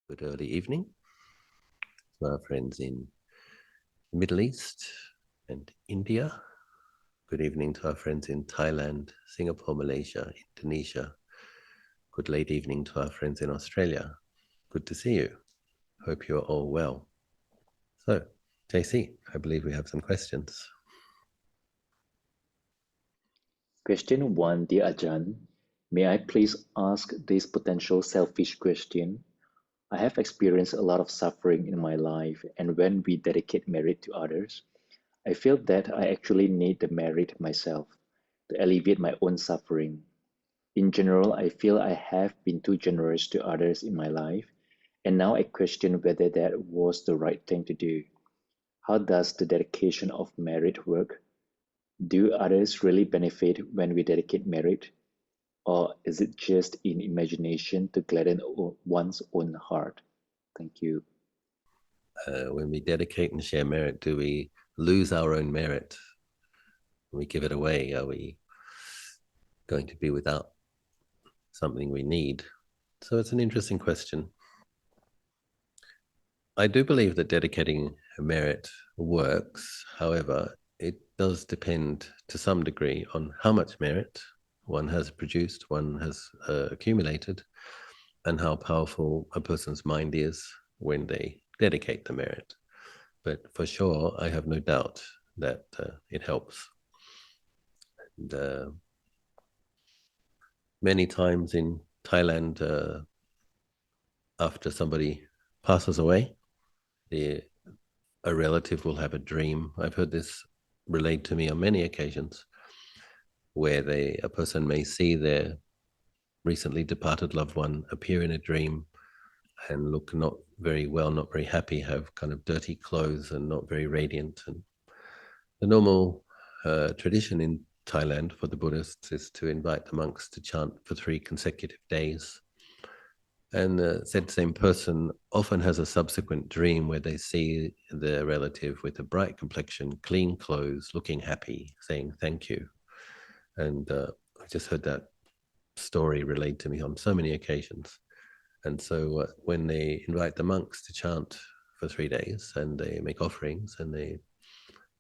Good early evening to our friends in the Middle East and India. Good evening to our friends in Thailand, Singapore, Malaysia, Indonesia. Good late evening to our friends in Australia. Good to see you. Hope you're all well. So, JC, I believe we have some questions. Question 1, dear Ajahn. May I please ask this potential selfish question? I have experienced a lot of suffering in my life, and when we dedicate merit to others, I feel that I actually need the merit myself to alleviate my own suffering. In general, I feel I have been too generous to others in my life, and now I question whether that was the right thing to do. How does the dedication of merit work? Do others really benefit when we dedicate merit? Or is it just in imagination to gladden one's own heart? Thank you. When we dedicate and share merit, do we lose our own merit? When we give it away, are we going to be without something we need? So it's an interesting question. I do believe that dedicating merit works. However, it does depend to some degree on how much merit one has produced, one has accumulated, and how powerful a person's mind is when they dedicate the merit. But for sure, I have no doubt that it helps. And many times in Thailand, after somebody passes away, a relative will have a dream. I've heard this relayed to me on many occasions, where a person may see their recently departed loved one appear in a dream and look not very well, not very happy, have kind of dirty clothes and not very radiant. And the normal tradition in Thailand for the Buddhists is to invite the monks to chant for 3 consecutive days. And the said same person often has a subsequent dream where they see the relative with a bright complexion, clean clothes, looking happy, saying thank you. And I just heard that story relayed to me on so many occasions. And so when they invite the monks to chant for 3 days and they make offerings and they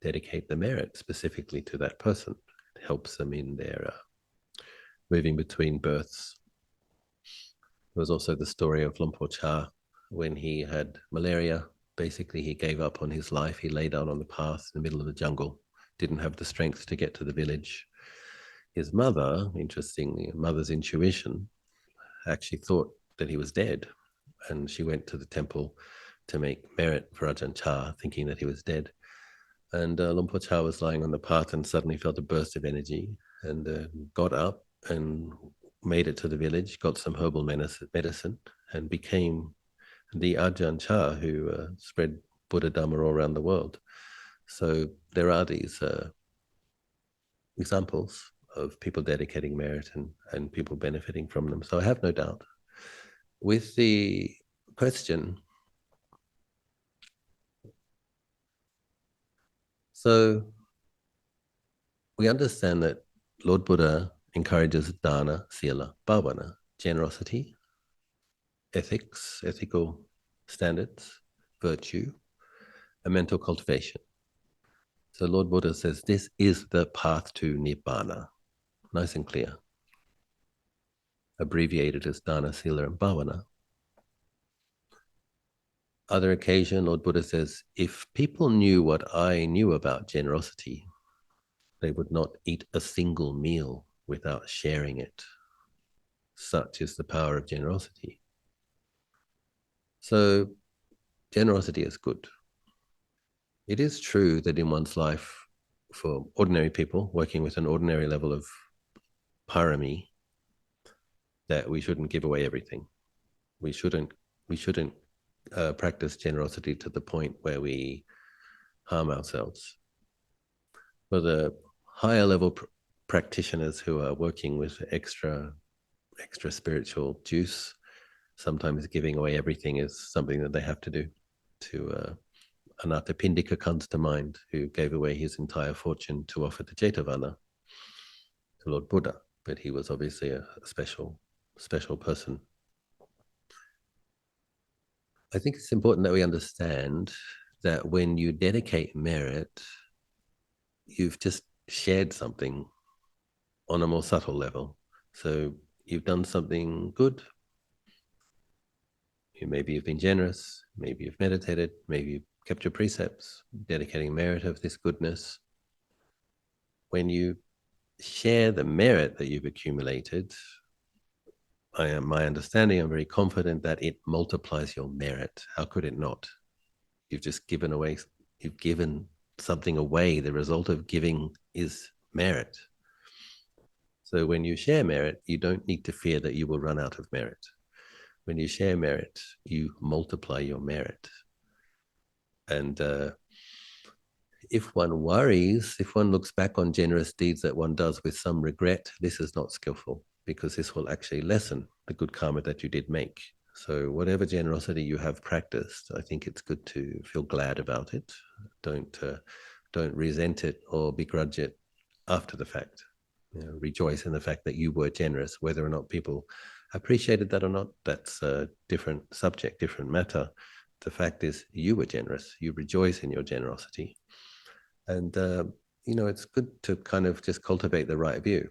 dedicate the merit specifically to that person, it helps them in their moving between births. There was also the story of Lumpur Cha when he had malaria. Basically, he gave up on his life. He lay down on the path in the middle of the jungle, didn't have the strength to get to the village. His mother, interestingly, mother's intuition, actually thought that he was dead. And she went to the temple to make merit for Ajahn Chah, thinking that he was dead. And Lumpur Cha was lying on the path and suddenly felt a burst of energy and got up and made it to the village, got some herbal medicine, and became the Ajahn Chah who spread Buddha Dhamma all around the world. So there are these examples of people dedicating merit and people benefiting from them. So I have no doubt. With the question, so we understand that Lord Buddha encourages dana, sila, bhavana, generosity, ethics, ethical standards, virtue, and mental cultivation. So Lord Buddha says this is the path to Nibbana. Nice and clear. Abbreviated as dana, sila, and bhavana. Other occasion, Lord Buddha says, if people knew what I knew about generosity, they would not eat a single meal without sharing it. Such is the power of generosity. So generosity is good. It is true that in one's life, for ordinary people working with an ordinary level of parami, that we shouldn't give away everything. We shouldn't practice generosity to the point where we harm ourselves. For the higher level practitioners who are working with extra spiritual juice, sometimes giving away everything is something that they have to do. To Anathapindika comes to mind, who gave away his entire fortune to offer the Jetavana to Lord Buddha, but he was obviously a special person. I think it's important that we understand that when you dedicate merit, you've just shared something on a more subtle level. So you've done something good. Maybe you've been generous. Maybe you've meditated. Maybe you've kept your precepts, dedicating merit of this goodness. When you share the merit that you've accumulated, my understanding, I'm very confident that it multiplies your merit. How could it not? You've just given away, you've given something away. The result of giving is merit. So when you share merit, you don't need to fear that you will run out of merit. When you share merit, you multiply your merit. And if one worries, if one looks back on generous deeds that one does with some regret, this is not skillful, because this will actually lessen the good karma that you did make. So whatever generosity you have practiced, I think it's good to feel glad about it. Don't resent it or begrudge it after the fact. Rejoice in the fact that you were generous. Whether or not people appreciated that or not, that's a different subject, different matter. The fact is, you were generous. You rejoice in your generosity. And, it's good to kind of just cultivate the right view.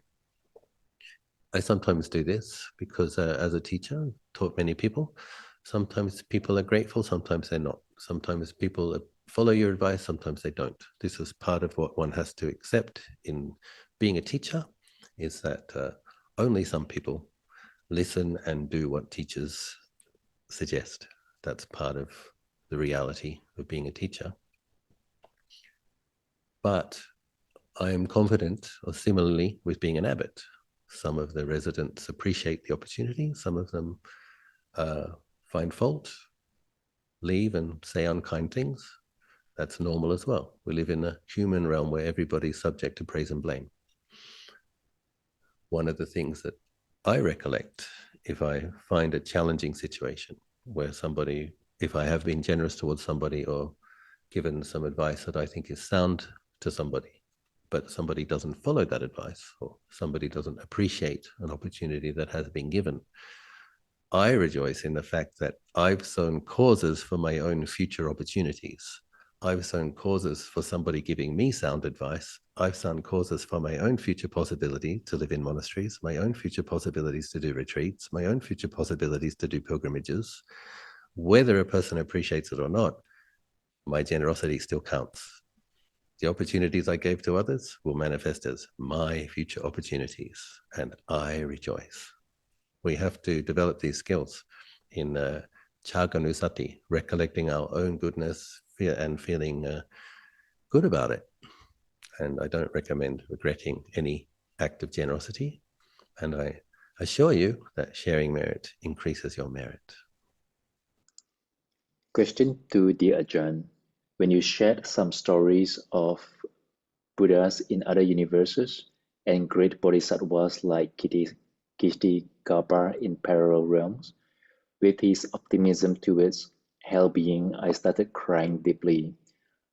I sometimes do this because as a teacher, I've taught many people. Sometimes people are grateful, sometimes they're not. Sometimes people follow your advice, sometimes they don't. This is part of what one has to accept in being a teacher, is that only some people listen and do what teachers suggest. That's part of the reality of being a teacher. But I am confident, or similarly with being an abbot, some of the residents appreciate the opportunity, some of them find fault, leave and say unkind things. That's normal as well. We live in a human realm where everybody's subject to praise and blame. One of the things that I recollect, if I find a challenging situation where somebody, if I have been generous towards somebody or given some advice that I think is sound to somebody, but somebody doesn't follow that advice, or somebody doesn't appreciate an opportunity that has been given, I rejoice in the fact that I've sown causes for my own future opportunities. I've sown causes for somebody giving me sound advice. I've sown causes for my own future possibility to live in monasteries, my own future possibilities to do retreats, my own future possibilities to do pilgrimages. Whether a person appreciates it or not, my generosity still counts. The opportunities I gave to others will manifest as my future opportunities, and I rejoice. We have to develop these skills in Devanussati, recollecting our own goodness and feeling good about it. And I don't recommend regretting any act of generosity. And I assure you that sharing merit increases your merit. Question to the Ajahn. When you shared some stories of Buddhas in other universes and great bodhisattvas like Ksitigharba in parallel realms, with his optimism towards hell being, I started crying deeply.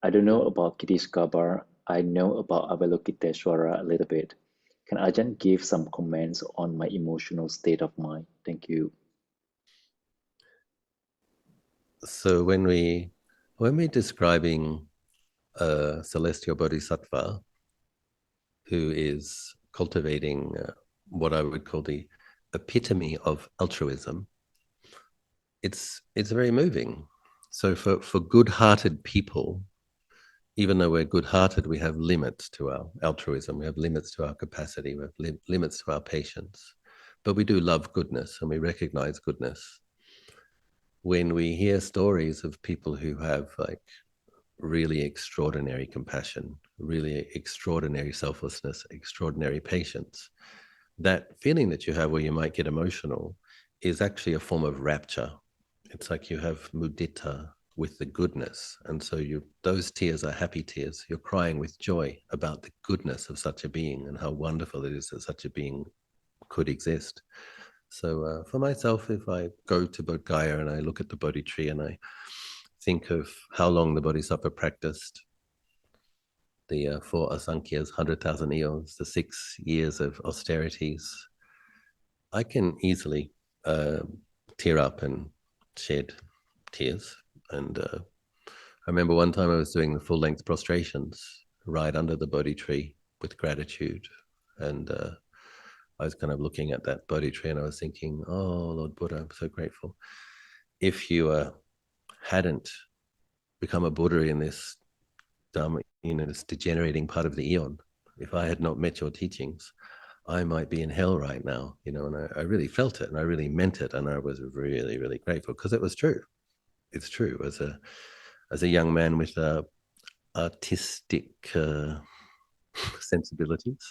I don't know about Ksitigharba. I know about Avalokiteshvara a little bit. Can Ajahn give some comments on my emotional state of mind? Thank you. So when we're describing a celestial bodhisattva who is cultivating what I would call the epitome of altruism, it's very moving. So for good-hearted people, even though we're good-hearted, we have limits to our altruism, we have limits to our capacity, we have limits to our patience. But we do love goodness and we recognize goodness. When we hear stories of people who have like really extraordinary compassion, really extraordinary selflessness, extraordinary patience, that feeling that you have where you might get emotional is actually a form of rapture. It's like you have mudita with the goodness. And so those tears are happy tears. You're crying with joy about the goodness of such a being and how wonderful it is that such a being could exist. So for myself, if I go to Bodh Gaya and I look at the Bodhi tree and I think of how long the Bodhisattva practiced, the 4 asankhya's, 100,000 eons, the 6 years of austerities, I can easily tear up and shed tears. And I remember one time I was doing the full-length prostrations right under the Bodhi tree with gratitude. And I was kind of looking at that Bodhi tree and I was thinking, oh, Lord Buddha, I'm so grateful. If you hadn't become a Buddha in this this degenerating part of the eon, if I had not met your teachings, I might be in hell right now, and I really felt it and I really meant it. And I was really, really grateful because it was true. It's true. As a young man with artistic sensibilities,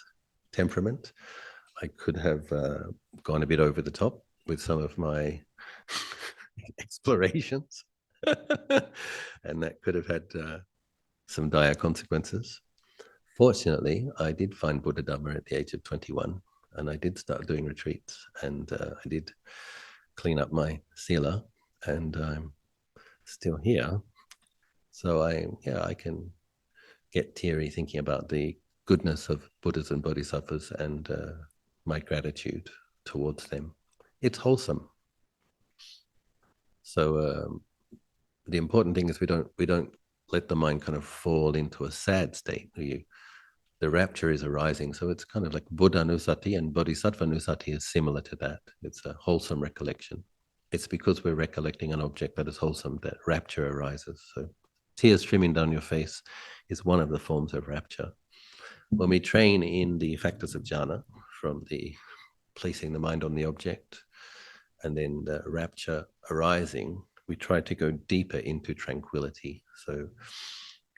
temperament, I could have gone a bit over the top with some of my explorations. And that could have had some dire consequences. Fortunately, I did find Buddha Dhamma at the age of 21, and I did start doing retreats, and I did clean up my sila, and I'm still here. So I can get teary thinking about the goodness of Buddhas and Bodhisattvas and my gratitude towards them. It's wholesome. So the important thing is we don't let the mind kind of fall into a sad state. The rapture is arising, so it's kind of like Buddhanussati and Bodhisattvanussati is similar to that. It's a wholesome recollection. It's because we're recollecting an object that is wholesome that rapture arises. So tears streaming down your face is one of the forms of rapture. When we train in the factors of jhana, from the placing the mind on the object and then the rapture arising, we try to go deeper into tranquility. So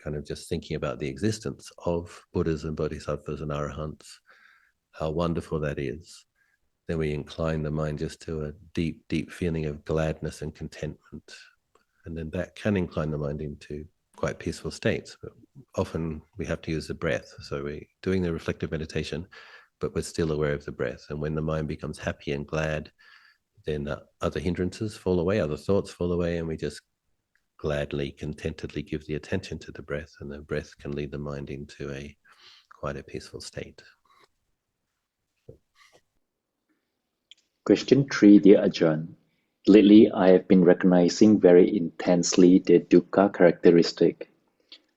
kind of just thinking about the existence of Buddhas and Bodhisattvas and Arahants, how wonderful that is. Then we incline the mind just to a deep, deep feeling of gladness and contentment. And then that can incline the mind into quite peaceful states. But often we have to use the breath. So we're doing the reflective meditation, but we're still aware of the breath. And when the mind becomes happy and glad, then other hindrances fall away, other thoughts fall away, and we just gladly, contentedly give the attention to the breath, and the breath can lead the mind into quite a peaceful state. Question 3, dear Ajahn. Lately, I have been recognizing very intensely the dukkha characteristic.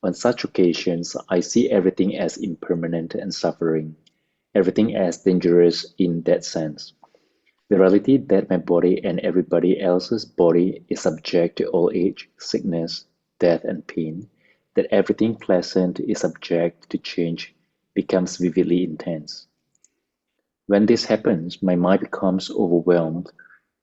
On such occasions, I see everything as impermanent and suffering, everything as dangerous in that sense. The reality that my body and everybody else's body is subject to old age, sickness, death, and pain, that everything pleasant is subject to change, becomes vividly intense. When this happens, my mind becomes overwhelmed,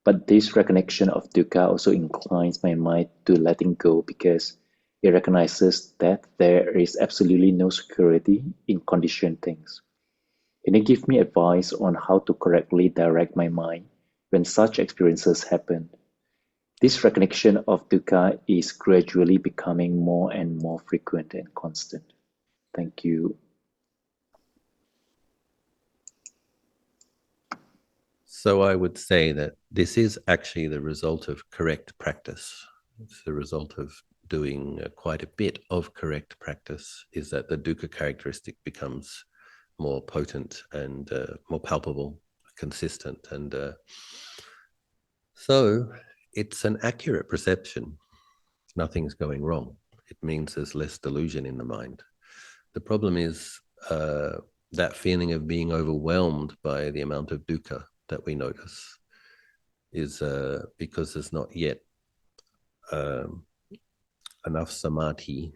but this recognition of dukkha also inclines my mind to letting go because it recognizes that there is absolutely no security in conditioned things. Can you give me advice on how to correctly direct my mind when such experiences happen? This recognition of dukkha is gradually becoming more and more frequent and constant. Thank you. So I would say that this is actually the result of correct practice. It's the result of doing quite a bit of correct practice, is that the dukkha characteristic becomes more potent and more palpable, consistent. And so it's an accurate perception. Nothing's going wrong. It means there's less delusion in the mind. The problem is that feeling of being overwhelmed by the amount of dukkha that we notice is because there's not yet enough samadhi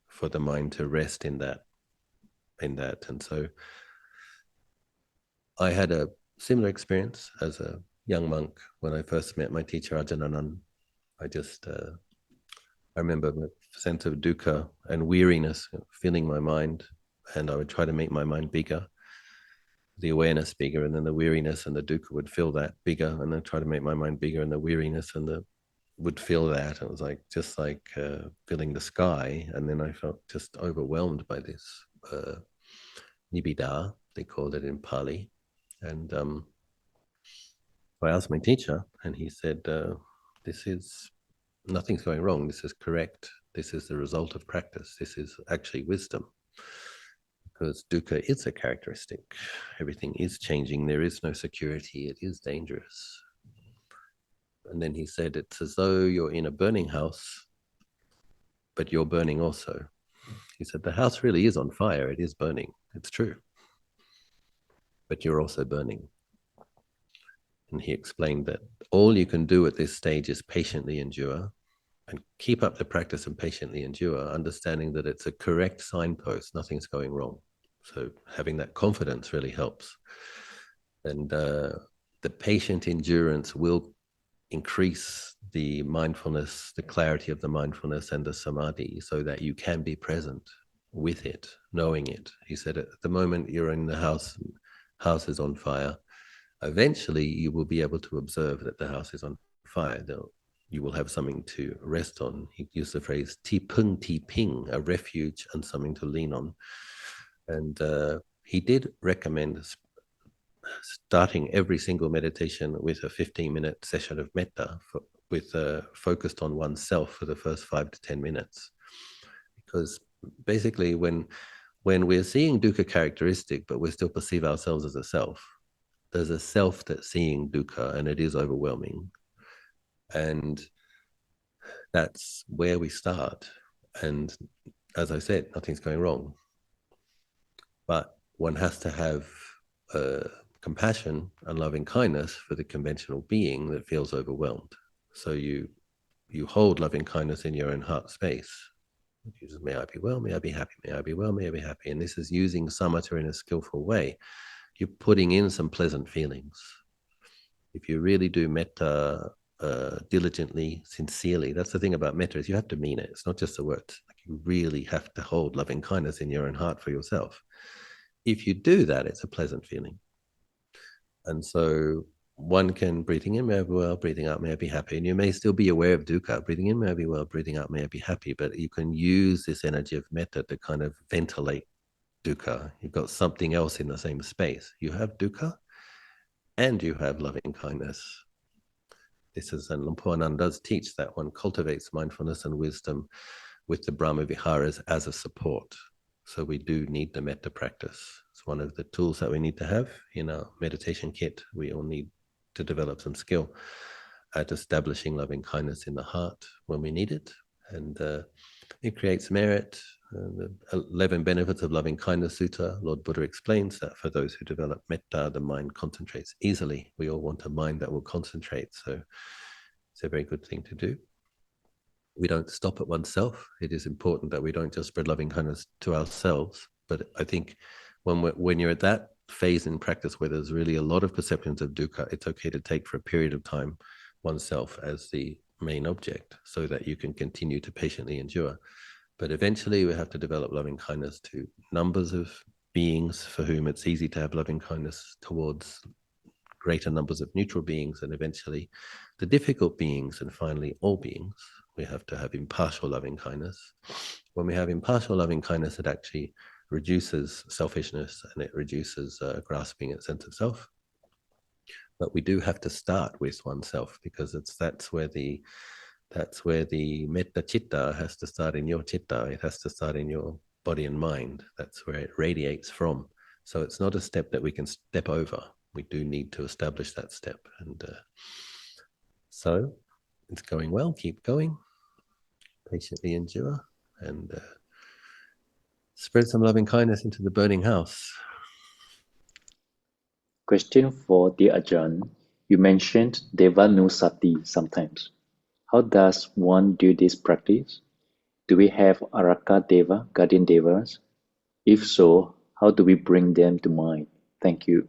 for the mind to rest in that. And so I had a similar experience as a young monk when I first met my teacher Ajahn. I remember a sense of dukkha and weariness filling my mind, and I would try to make my mind bigger, the awareness bigger, and then the weariness and the dukkha would fill that bigger, and then try to make my mind bigger, and the weariness and the would feel that. It was like just like filling the sky, and then I felt just overwhelmed by this nibbida, they called it in Pali. And I asked my teacher, and he said, "This is nothing's going wrong. This is correct. This is the result of practice. This is actually wisdom." Because dukkha is a characteristic. Everything is changing. There is no security. It is dangerous. And then he said, it's as though you're in a burning house, but you're burning also. He said, the house really is on fire. It is burning. It's true. But you're also burning. And he explained that all you can do at this stage is patiently endure and keep up the practice and patiently endure, understanding that it's a correct signpost, nothing's going wrong. So having that confidence really helps. And the patient endurance will increase the mindfulness, the clarity of the mindfulness and the samadhi, so that you can be present with it, knowing it. He said, at the moment you're in the house is on fire. Eventually, you will be able to observe that the house is on fire. You will have something to rest on. He used the phrase "ti pung ti ping," a refuge and something to lean on. And he did recommend starting every single meditation with a 15-minute session of metta, focused on oneself for the first 5 to 10 minutes. Because basically, when we're seeing dukkha characteristic, but we still perceive ourselves as a self, there's a self that's seeing dukkha, and it is overwhelming. And that's where we start. And as I said, nothing's going wrong. But one has to have compassion and loving kindness for the conventional being that feels overwhelmed. So you hold loving kindness in your own heart space. Jesus, may I be well, may I be happy, may I be well, may I be happy. And this is using samatha in a skillful way. You're putting in some pleasant feelings. If you really do metta diligently, sincerely, that's the thing about metta, is you have to mean it. It's not just the words. Like, you really have to hold loving kindness in your own heart for yourself. If you do that, it's a pleasant feeling. And so one can, breathing in, may I be well, breathing out, may I be happy. And you may still be aware of dukkha. Breathing in, may I be well, breathing out, may I be happy. But you can use this energy of metta to kind of ventilate dukkha. You've got something else in the same space. You have dukkha and you have loving kindness. This is, and Luang Por Anand does teach that one cultivates mindfulness and wisdom with the Brahma Viharas as a support. So we do need the metta practice. It's one of the tools that we need to have in our meditation kit. We all need to develop some skill at establishing loving kindness in the heart when we need it. And it creates merit. The 11 benefits of loving kindness sutta, Lord Buddha explains that for those who develop metta, the mind concentrates easily. We all want a mind that will concentrate. So it's a very good thing to do. We don't stop at oneself. It is important that we don't just spread loving kindness to ourselves. But I think when you're at that phase in practice where there's really a lot of perceptions of dukkha, it's okay to take for a period of time oneself as the main object so that you can continue to patiently endure. But eventually we have to develop loving kindness to numbers of beings for whom it's easy to have loving kindness towards greater numbers of neutral beings, and eventually the difficult beings, and finally all beings. We have to have impartial loving kindness. When we have impartial loving kindness, it actually reduces selfishness and it reduces grasping at sense of self. But we do have to start with oneself, because that's where the metta chitta has to start, in your chitta. It has to start in your body and mind. That's where it radiates from. So it's not a step that we can step over. We do need to establish that step. And so it's going well. Keep going. Patiently endure and spread some loving kindness into the burning house. Question for the Ajahn. You mentioned Devanussati sometimes. How does one do this practice? Do we have arakha deva, guardian devas? If so, how do we bring them to mind? Thank you.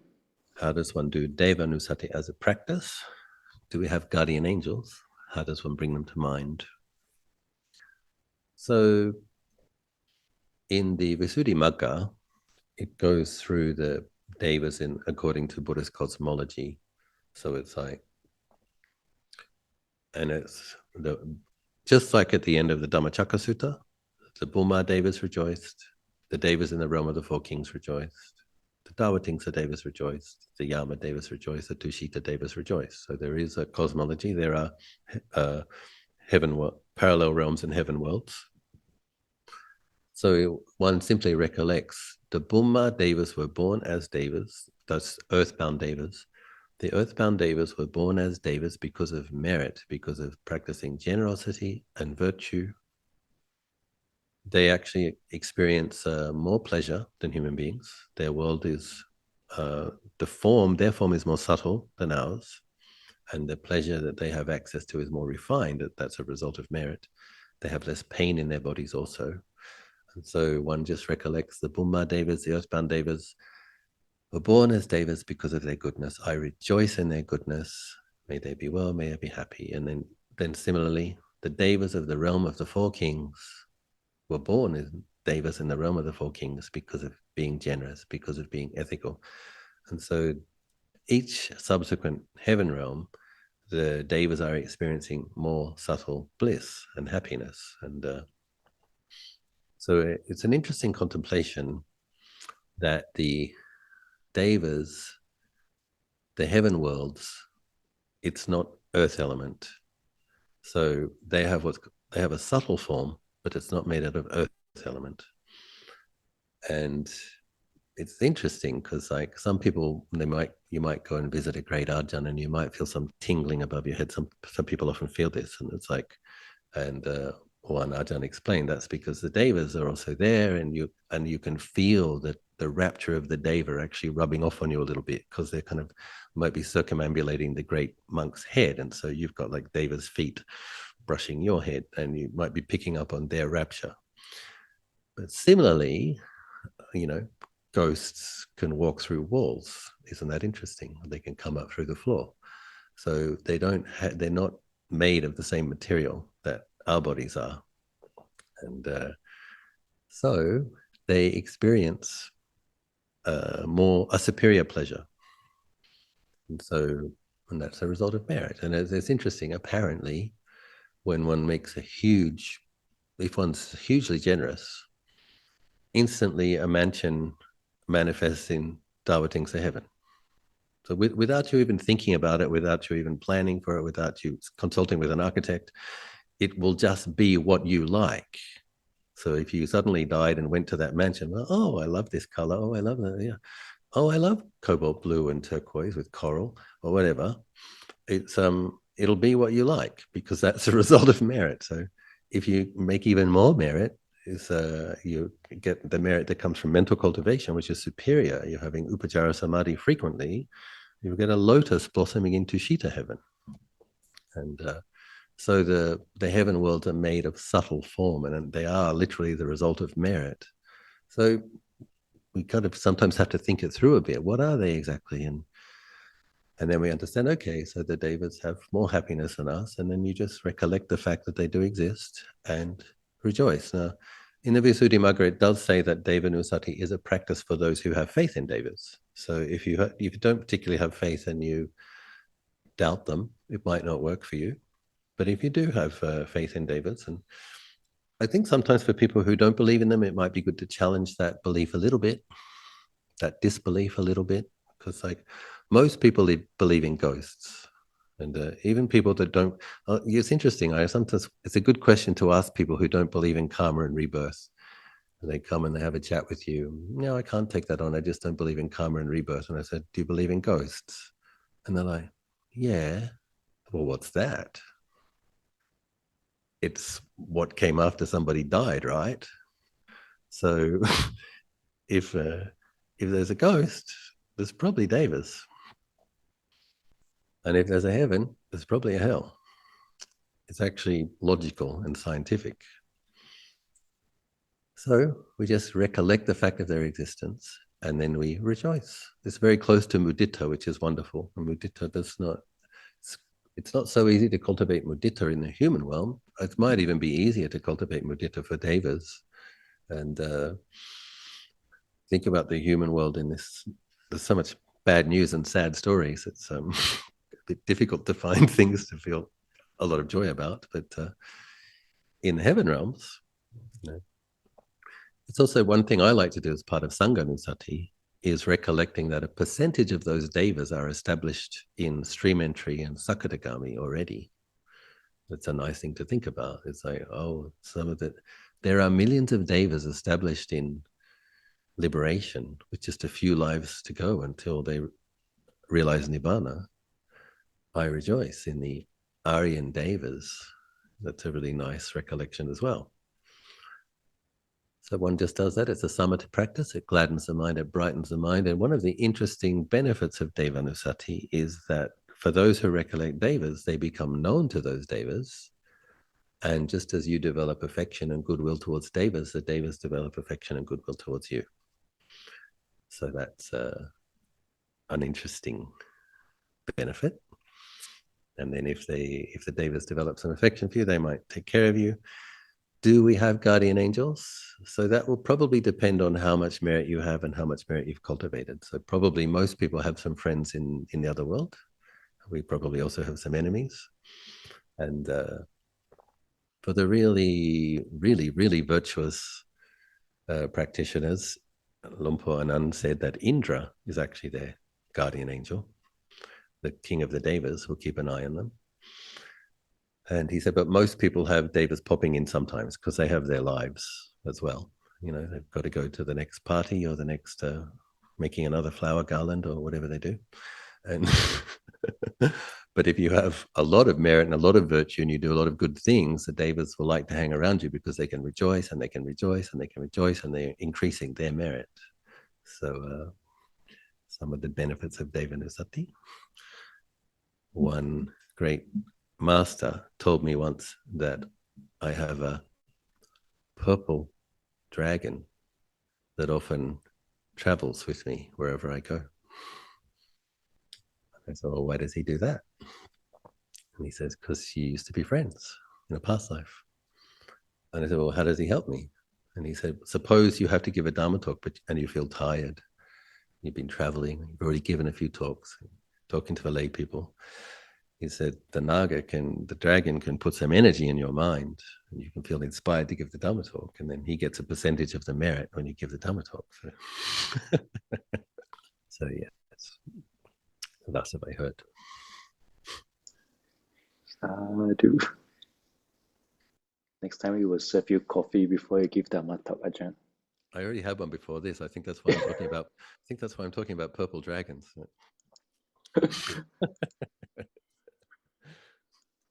How does one do Devanussati as a practice? Do we have guardian angels? How does one bring them to mind? So in the Visuddhimagga, it goes through the devas according to Buddhist cosmology. So it's like, and it's just like at the end of the Dhammacakka Sutta, the Bhuma devas rejoiced, the devas in the realm of the four kings rejoiced, the Dawatingsa devas rejoiced, the Yama devas rejoiced, the Tushita devas rejoiced. So there is a cosmology. There are parallel realms and heaven worlds. So one simply recollects the Bhuma devas were born as devas, those earthbound devas, The earthbound devas were born as devas because of merit, because of practicing generosity and virtue. They actually experience more pleasure than human beings. Their world is their form is more subtle than ours, and the pleasure that they have access to is more refined. That's a result of merit. They have less pain in their bodies also. And so one just recollects the Bhumma devas, the earthbound devas, were born as devas because of their goodness. I rejoice in their goodness. May they be well, may they be happy. And then similarly, the devas of the realm of the four kings were born as devas in the realm of the four kings because of being generous, because of being ethical. And so each subsequent heaven realm, the devas are experiencing more subtle bliss and happiness. And so it's an interesting contemplation that the devas, the heaven worlds, it's not earth element. So they have a subtle form, but it's not made out of earth element. And it's interesting because like some people, you might go and visit a great Ajahn and you might feel some tingling above your head. Some people often feel this, and it's like, and one Ajahn explained that's because the devas are also there, and you can feel that the rapture of the deva actually rubbing off on you a little bit because they're kind of might be circumambulating the great monk's head, and so you've got like deva's feet brushing your head, and you might be picking up on their rapture. But similarly, you know, ghosts can walk through walls. Isn't that interesting? They can come up through the floor. So they're not made of the same material that our bodies are. And so they experience a superior pleasure. And that's a result of merit. And it's interesting, apparently, when one makes if one's hugely generous, instantly a mansion manifests in Dawatingsa heaven. So without you even thinking about it, without you even planning for it, without you consulting with an architect, it will just be what you like. So if you suddenly died and went to that mansion, well, oh, I love this color. Oh, I love that. Yeah. Oh, I love cobalt blue and turquoise with coral or whatever. It'll be what you like because that's a result of merit. So if you make even more merit, you get the merit that comes from mental cultivation, which is superior. You're having upajara samadhi frequently. You get a lotus blossoming into Shita heaven. And so the heaven worlds are made of subtle form, and they are literally the result of merit. So we kind of sometimes have to think it through a bit. What are they exactly? And then we understand, okay, so the devas have more happiness than us, and then you just recollect the fact that they do exist and rejoice. Now, in the Visuddhimagga, it does say that Devanussati is a practice for those who have faith in devas. So if you don't particularly have faith and you doubt them, it might not work for you. But if you do have faith in devas, and I think sometimes for people who don't believe in them, it might be good to challenge that belief a little bit, that disbelief a little bit, because like most people believe in ghosts, and even people that don't. It's interesting. It's a good question to ask people who don't believe in karma and rebirth. And they come and they have a chat with you. No, I can't take that on. I just don't believe in karma and rebirth. And I said, do you believe in ghosts? And they're like, yeah. Well, what's that? It's what came after somebody died, right? So if there's a ghost, there's probably devas, and if there's a heaven, there's probably a hell. It's actually logical and scientific. So we just recollect the fact of their existence, and then we rejoice. It's very close to mudita, which is wonderful. And mudita does not. It's not so easy to cultivate mudita in the human realm. It might even be easier to cultivate mudita for devas. And think about the human world in this. There's so much bad news and sad stories. It's a bit difficult to find things to feel a lot of joy about. But in the heaven realms, you know, it's also one thing I like to do as part of sanga nusati is recollecting that a percentage of those devas are established in stream entry and sakadagami already. That's a nice thing to think about. It's like, oh, there are millions of devas established in liberation with just a few lives to go until they realize Nibbana, I rejoice in the Aryan devas. That's a really nice recollection as well. So one just does that. It's a samatha practice. It gladdens the mind, it brightens the mind. And one of the interesting benefits of Devanussati is that for those who recollect devas, they become known to those devas. And just as you develop affection and goodwill towards devas, the devas develop affection and goodwill towards you. So that's an interesting benefit. And then if the devas develop some affection for you, they might take care of you. Do we have guardian angels? So that will probably depend on how much merit you have and how much merit you've cultivated. So probably most people have some friends in the other world. We probably also have some enemies. And for the really, really, really virtuous practitioners, Lumpur Anand said that Indra is actually their guardian angel, the king of the devas, will keep an eye on them. And he said, but most people have devas popping in sometimes because they have their lives as well. You know, they've got to go to the next party or the next making another flower garland or whatever they do. And but if you have a lot of merit and a lot of virtue and you do a lot of good things, the devas will like to hang around you because they can rejoice and they can rejoice and they can rejoice and they're increasing their merit. So some of the benefits of Devanussati. One great master told me once that I have a purple dragon that often travels with me wherever I go. I said, well, why does he do that? And he says, because you used to be friends in a past life. And I said, well, how does he help me? And he said, suppose you have to give a Dharma talk and you feel tired. You've been traveling, you've already given a few talks, talking to the lay people. He said, the dragon can put some energy in your mind and you can feel inspired to give the Dhamma talk. And then he gets a percentage of the merit when you give the Dhamma talk. So yeah, that's what I heard. Do. Next time we will serve you coffee before you give Dhamma talk, Ajahn. I already had one before this. I think that's why I'm talking about purple dragons.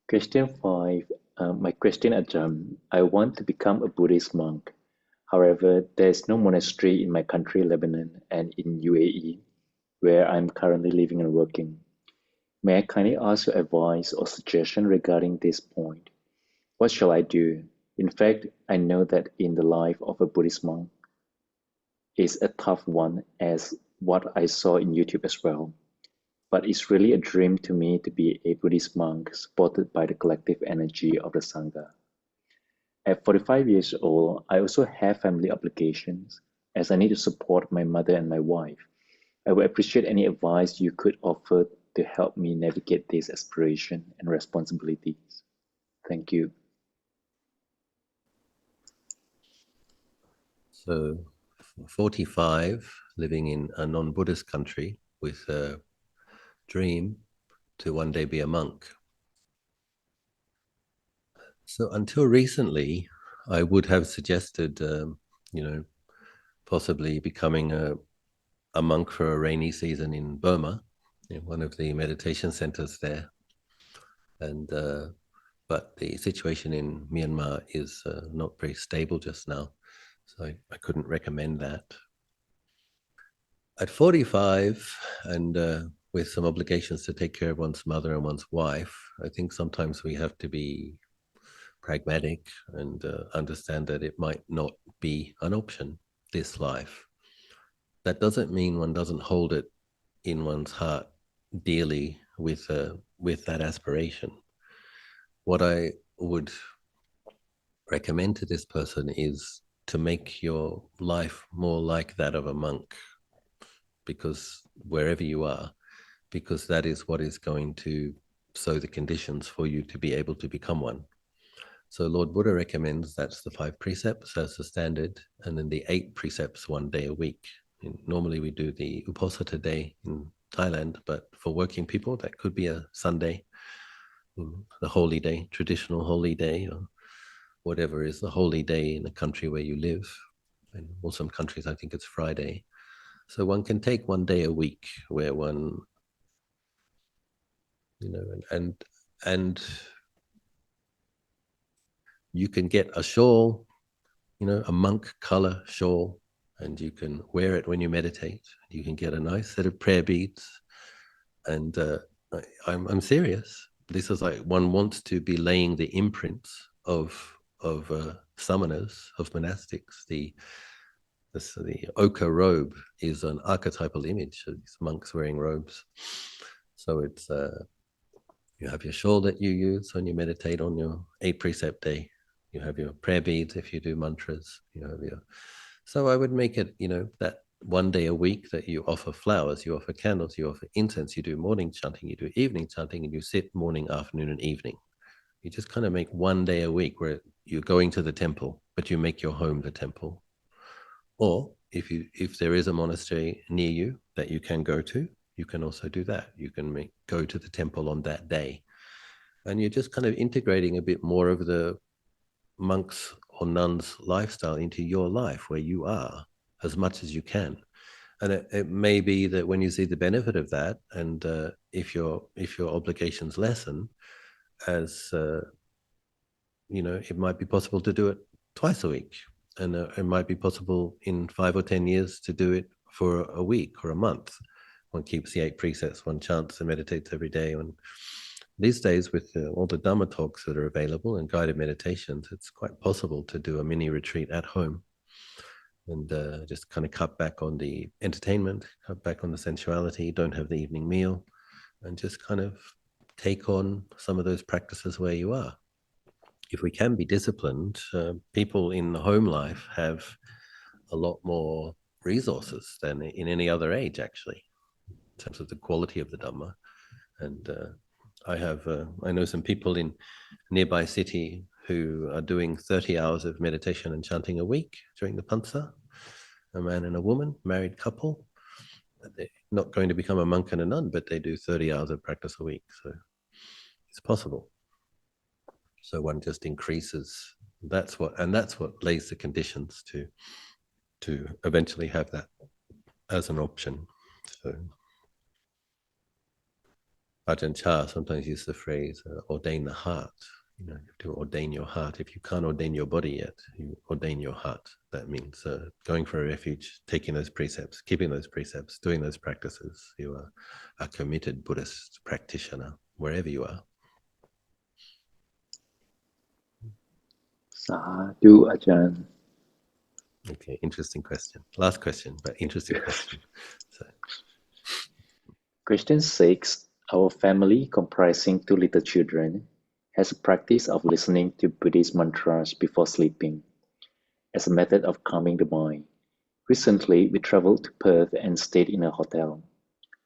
Question 5. My question, Ajahn. I want to become a Buddhist monk. However, there is no monastery in my country, Lebanon, and in UAE, where I'm currently living and working. May I kindly ask your advice or suggestion regarding this point? What shall I do? In fact, I know that in the life of a Buddhist monk is a tough one, as what I saw in YouTube as well. But it's really a dream to me to be a Buddhist monk supported by the collective energy of the sanga. At 45 years old, I also have family obligations as I need to support my mother and my wife. I would appreciate any advice you could offer to help me navigate these aspirations and responsibilities. Thank you. So 45, living in a non-Buddhist country with a dream to one day be a monk. So until recently, I would have suggested, possibly becoming a monk for a rainy season in Burma, in one of the meditation centers there. And but the situation in Myanmar is not very stable just now, so I couldn't recommend that. At 45, and with some obligations to take care of one's mother and one's wife, I think sometimes we have to be pragmatic and understand that it might not be an option this life. That doesn't mean one doesn't hold it in one's heart dearly with that aspiration. What I would recommend to this person is to make your life more like that of a monk, because wherever you are, because that is what is going to sow the conditions for you to be able to become one. So Lord Buddha recommends that's the 5 precepts as the standard, and then the 8 precepts 1 day a week. And normally we do the Uposatha day in Thailand, but for working people, that could be a Sunday, the holy day, traditional holy day, or whatever is the holy day in the country where you live. In some countries, I think it's Friday. So one can take 1 day a week where one you know, and you can get a shawl, you know, a monk color shawl, and you can wear it when you meditate. You can get a nice set of prayer beads, and I'm serious. This is like one wants to be laying the imprints of samanas, of monastics. The ochre robe is an archetypal image of these monks wearing robes. So it's you have your shawl that you use when you meditate on your 8 precept day. You have your prayer beads if you do mantras. You have your. So I would make it, you know, that one day a week that you offer flowers, you offer candles, you offer incense, you do morning chanting, you do evening chanting, and you sit morning, afternoon, and evening. You just kind of make one day a week where you're going to the temple, but you make your home the temple. Or if there is a monastery near you that you can go to, you can also do that. You can go to the temple on that day, and you're just kind of integrating a bit more of the monk's or nun's lifestyle into your life where you are as much as you can. And it may be that when you see the benefit of that, and if your obligations lessen, as you know, it might be possible to do it twice a week, and it might be possible in 5 or 10 years to do it for a week or a month. One keeps the 8 precepts, one chants and meditates every day. And these days, with all the Dhamma talks that are available and guided meditations, it's quite possible to do a mini retreat at home and just kind of cut back on the entertainment, cut back on the sensuality, don't have the evening meal, and just kind of take on some of those practices where you are. If we can be disciplined, people in the home life have a lot more resources than in any other age, actually, in terms of the quality of the Dhamma. And I know some people in nearby city who are doing 30 hours of meditation and chanting a week during the Pansa, a man and a woman, married couple. They're not going to become a monk and a nun, but they do 30 hours of practice a week. So it's possible. So one just increases. That's what lays the conditions to eventually have that as an option. So Ajahn Chah sometimes uses the phrase ordain the heart. You know, you have to ordain your heart. If you can't ordain your body yet, you ordain your heart. That means going for a refuge, taking those precepts, keeping those precepts, doing those practices. You are a committed Buddhist practitioner wherever you are. Sadhu, Ajahn. Okay, interesting question. Last question, but interesting question. So. Question 6. Our family, comprising 2 little children, has a practice of listening to Buddhist mantras before sleeping as a method of calming the mind. Recently, we traveled to Perth and stayed in a hotel.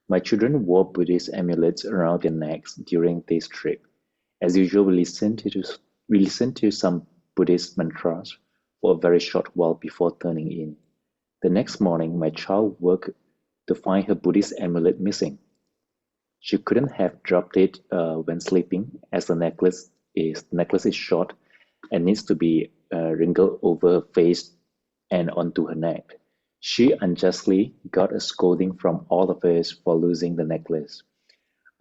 My children wore Buddhist amulets around their necks during this trip. As usual, we listened to some Buddhist mantras for a very short while before turning in. The next morning, my child woke to find her Buddhist amulet missing. She couldn't have dropped it when sleeping, as the necklace is short and needs to be wrinkled over her face and onto her neck. She unjustly got a scolding from all of us for losing the necklace.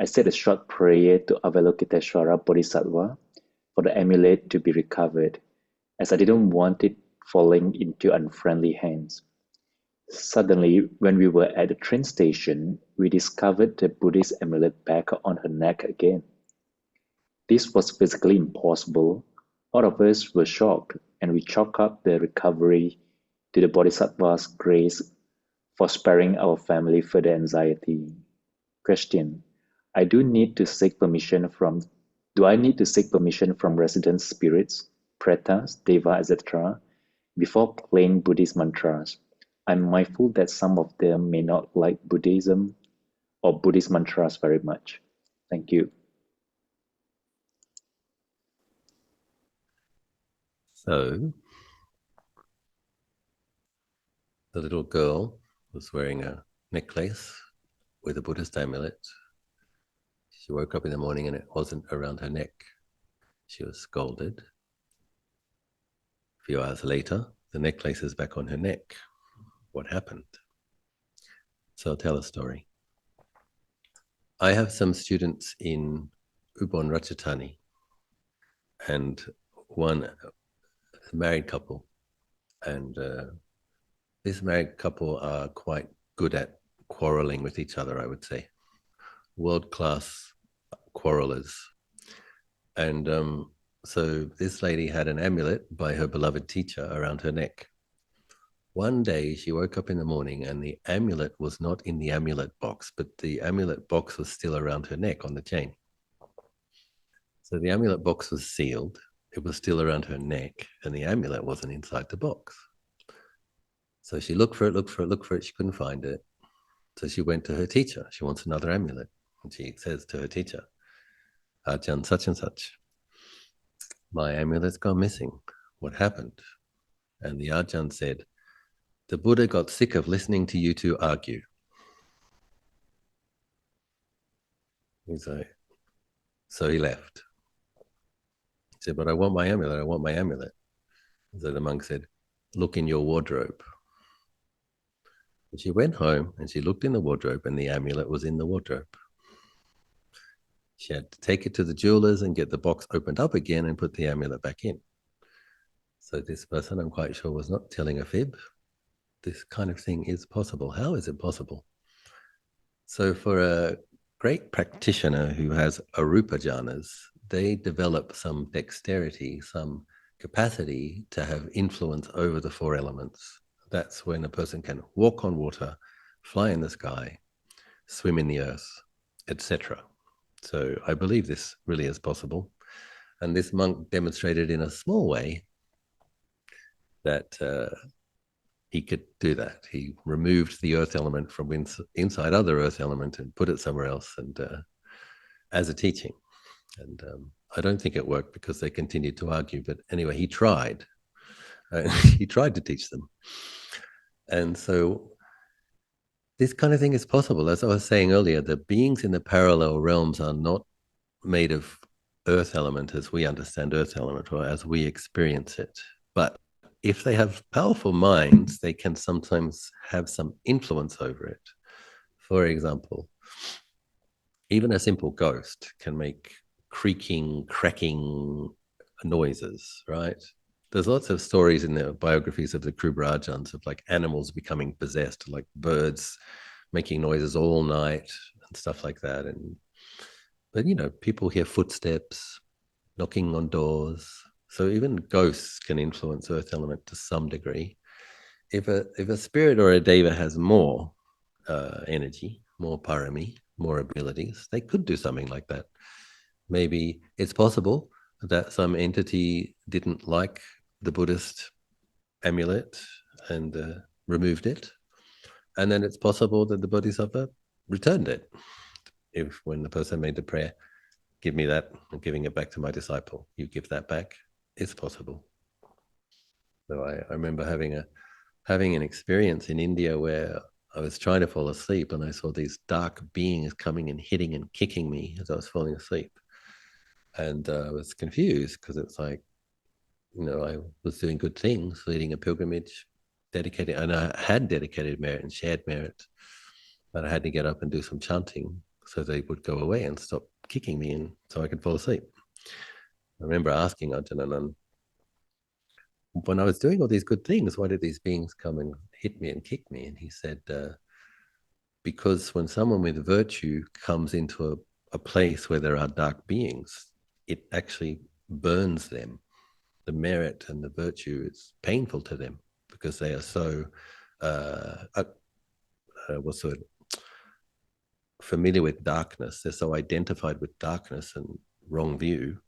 I said a short prayer to Avalokiteshvara Bodhisattva for the amulet to be recovered, as I didn't want it falling into unfriendly hands. Suddenly, when we were at the train station, we discovered the Buddhist amulet back on her neck again. This was physically impossible. All of us were shocked, and we chalked up the recovery to the Bodhisattva's grace for sparing our family further anxiety. Question: Do I need to seek permission from resident spirits, pretas, deva, etc., before playing Buddhist mantras? I'm mindful that some of them may not like Buddhism or Buddhist mantras very much. Thank you. So the little girl was wearing a necklace with a Buddhist amulet. She woke up in the morning and it wasn't around her neck. She was scolded. A few hours later, the necklace is back on her neck. What happened? So I'll tell a story. I have some students in Ubon Ratchathani, and one married couple, and this married couple are quite good at quarreling with each other, I would say. World-class quarrelers. And so this lady had an amulet by her beloved teacher around her neck. One day she woke up in the morning and the amulet was not in the amulet box, but the amulet box was still around her neck on the chain. So the amulet box was sealed. It was still around her neck, and the amulet wasn't inside the box. So she looked for it. She couldn't find it. So she went to her teacher. She wants another amulet. And she says to her teacher, Ajahn such and such, my amulet's gone missing. What happened? And the Ajahn said, the Buddha got sick of listening to you two argue. He's like, so he left. He said, but I want my amulet. I want my amulet. So the monk said, look in your wardrobe. And she went home and she looked in the wardrobe, and the amulet was in the wardrobe. She had to take it to the jeweler's and get the box opened up again and put the amulet back in. So this person, I'm quite sure, was not telling a fib. This kind of thing is possible. How is it possible? So for a great practitioner who has arupa jhanas, they develop some dexterity, some capacity to have influence over the four elements. That's when a person can walk on water, fly in the sky, swim in the earth, etc. So I believe this really is possible. And this monk demonstrated in a small way that he could do that. He removed the earth element from inside other earth element and put it somewhere else, and as a teaching. And I don't think it worked because they continued to argue. But anyway, he tried. He tried to teach them. And so this kind of thing is possible. As I was saying earlier, the beings in the parallel realms are not made of earth element as we understand earth element or as we experience it. But if they have powerful minds, they can sometimes have some influence over it. For example, even a simple ghost can make creaking, cracking noises, right? There's lots of stories in the biographies of the Ajahns of like animals becoming possessed, like birds making noises all night and stuff like that. But people hear footsteps, knocking on doors. So even ghosts can influence earth element to some degree. If a spirit or a deva has more energy, more parami, more abilities, they could do something like that. Maybe it's possible that some entity didn't like the Buddhist amulet and removed it. And then it's possible that the bodhisattva returned it. If when the person made the prayer, give me that, I'm giving it back to my disciple, you give that back, it's possible. So I remember having an experience in India where I was trying to fall asleep and I saw these dark beings coming and hitting and kicking me as I was falling asleep. And I was confused because it's like, I was doing good things, leading a pilgrimage, dedicated, and I had dedicated merit and shared merit, but I had to get up and do some chanting so they would go away and stop kicking me in so I could fall asleep. I remember asking Ajahn, when I was doing all these good things, why did these beings come and hit me and kick me? And he said, because when someone with virtue comes into a place where there are dark beings, it actually burns them. The merit and the virtue is painful to them because they are so what's the word? Familiar with darkness. They're so identified with darkness and wrong view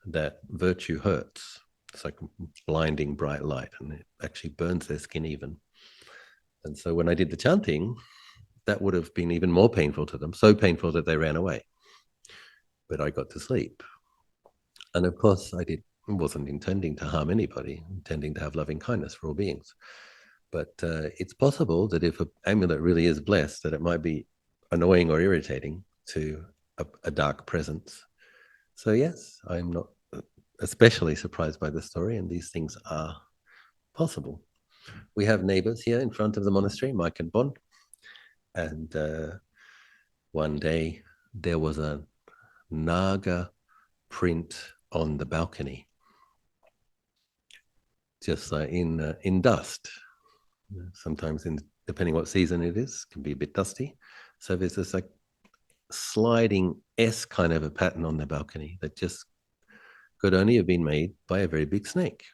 that virtue hurts. It's like blinding bright light, and it actually burns their skin even. And so when I did the chanting, that would have been even more painful to them, so painful that they ran away. But I got to sleep. And of course, wasn't intending to harm anybody, intending to have loving kindness for all beings. But it's possible that if an amulet really is blessed, that it might be annoying or irritating to a dark presence. So yes, I'm not especially surprised by the story, and these things are possible. We have neighbors here in front of the monastery, Mike and Bon, and one day there was a naga print on the balcony, just like in dust. Sometimes, depending what season it is, can be a bit dusty. So there's this like sliding S kind of a pattern on the balcony that just could only have been made by a very big snake.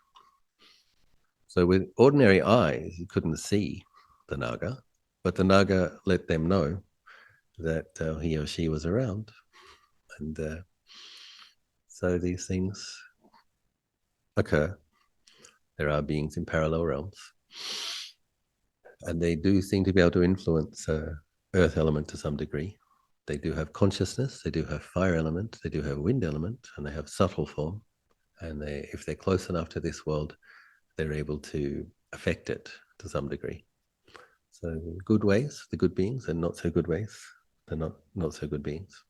So with ordinary eyes, you couldn't see the naga, but the naga let them know that he or she was around. And so these things occur. There are beings in parallel realms. And they do seem to be able to influence earth element to some degree. They do have consciousness, they do have fire element, they do have wind element, and they have subtle form. And if they're close enough to this world, they're able to affect it to some degree. So good ways, the good beings, and not so good ways, the not so good beings.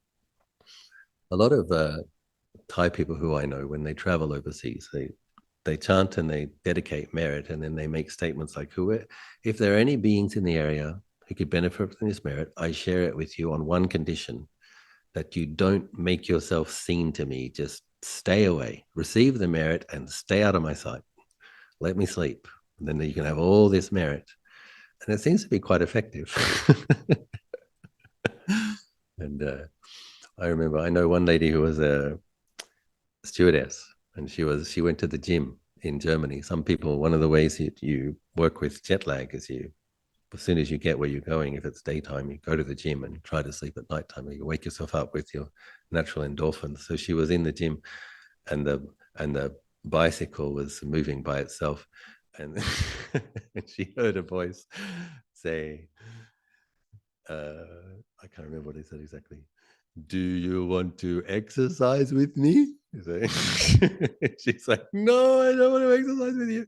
A lot of Thai people who I know, when they travel overseas, they chant and they dedicate merit, and then they make statements like, if there are any beings in the area who could benefit from this merit, I share it with you on one condition, that you don't make yourself seen to me. Just stay away, receive the merit and stay out of my sight. Let me sleep. And then you can have all this merit. And it seems to be quite effective. And I know one lady who was a stewardess, and she went to the gym in Germany. Some people, one of the ways you work with jet lag is as soon as you get where you're going, if it's daytime, you go to the gym and try to sleep at nighttime. You wake yourself up with your natural endorphins. So she was in the gym, and the bicycle was moving by itself, and she heard a voice say, I can't remember what he said exactly. Do you want to exercise with me? She's like, no, I don't want to exercise with you.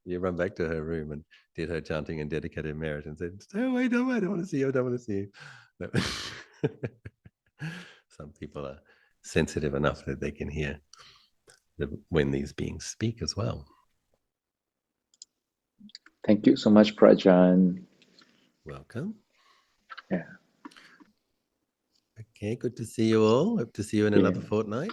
You run back to her room and did her chanting and dedicated merit and said, stay away, don't I don't want to see you, I don't want to see you. No. Some people are sensitive enough that they can hear when these beings speak as well. Thank you so much, Prajan. Welcome. Yeah. Okay, good to see you all. Hope to see you in another fortnight.